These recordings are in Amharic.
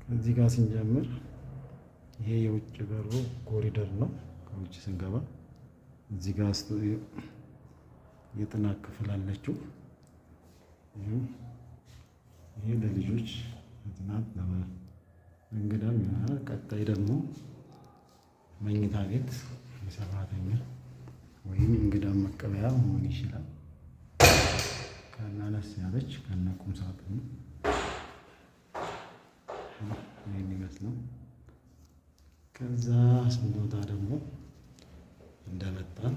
እዚህ ጋር ስንጀምር ይሄ የውጭ በሩ ኮሪደር ነው። ከውጭ ስንገባ እዚህ ጋር የጥናት ክፍል አለችው። ይሄ ለልጆች ጥናት ለእንግዳም ይሆናል። ቀጣይ ደግሞ መኝታ ቤት የሰራተኛ ወይም እንግዳ መቀበያ መሆን ይችላል። ከናነስ ያለች ከነ ቁም ሳጥኑ ይህን ይመስለው። ከዛ ስንወጣ ደግሞ እንደመጣን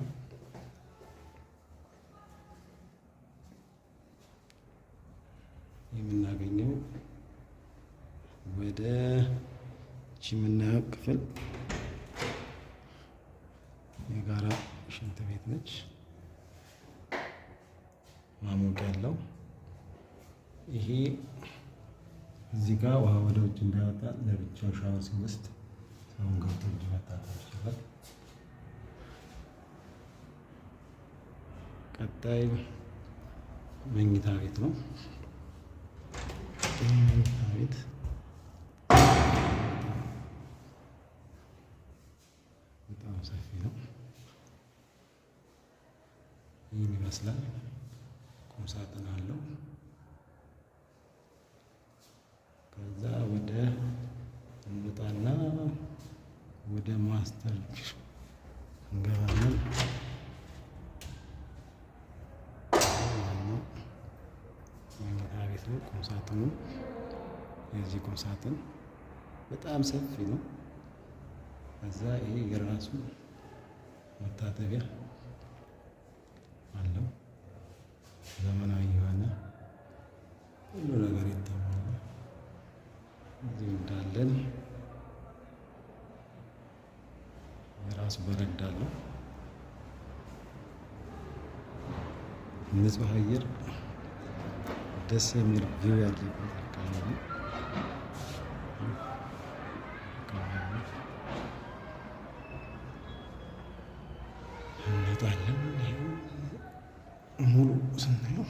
የምናገኘው ወደ የምናየው ክፍል የጋራ ሽንት ቤት ነች። ማሞቂያ ያለው ይሄ እዚህ ጋር ውሃ ወደ ውጭ እንዳይወጣ ለብቻው ሻወር ሲወስድ ሰውን ገብቶ እጅ መታጠብ ይችላል። ቀጣይ መኝታ ቤት ነው። መኝታ ቤት በጣም ሰፊ ነው። ይህን ይመስላል። ቁም ሳጥን አለው። ከዛ ወደ እንወጣና ወደ ማስተር እንገባለን። መኝታ ቤት ነው። ቁም ሳጥኑ የዚህ ቁም ሳጥን በጣም ሰፊ ነው። ከዛ ይሄ የራሱ መታጠቢያ አለው። ዘመናዊ የሆነ ሁሉ ነገር የተሟላ እዚህ እንዳለን የራሱ በረንዳ አለው። ንጹህ አየር ደስ የሚል ቪው ያለበት አካባቢ እንመጣለን። ሙሉ ስናየው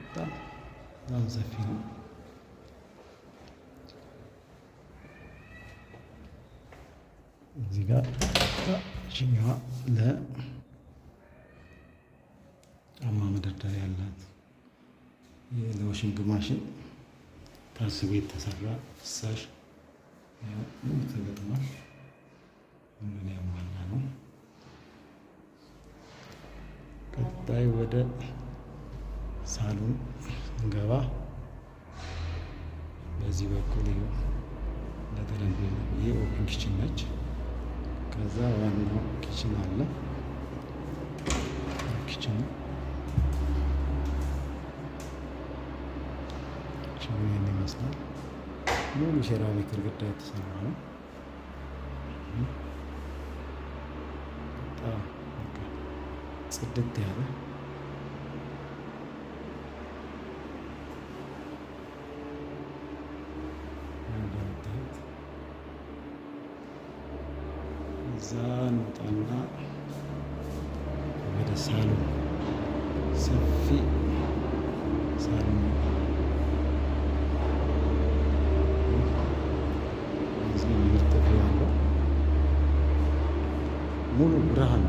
በጣም ሰፊ ነው። እዚህ ጋር ችኛዋ ለጫማ መደርደሪያ ያላት ለዋሽንግ ማሽን ታስቦ የተሰራ ፍሳሽ ተገጥሟል። ሁሉን ያሟላ ነው። ቀጣይ ወደ ሳሎን ስንገባ በዚህ በኩል ለተለምዶ ይሄ ኦፕን ኪችን ነች። ከዛ ዋናው ኪችን አለ። ኪችኑ ይህን ይመስላል። ሙሉ ሴራሚክ ግድግዳ የተሰራ ነው። በጣም ጽድት ያለ እንደምታዩት። እዛ እንወጣና ወደ ሳሎን ሰፊ ሳሎን ምርጥ ያለው ሙሉ ብርሃን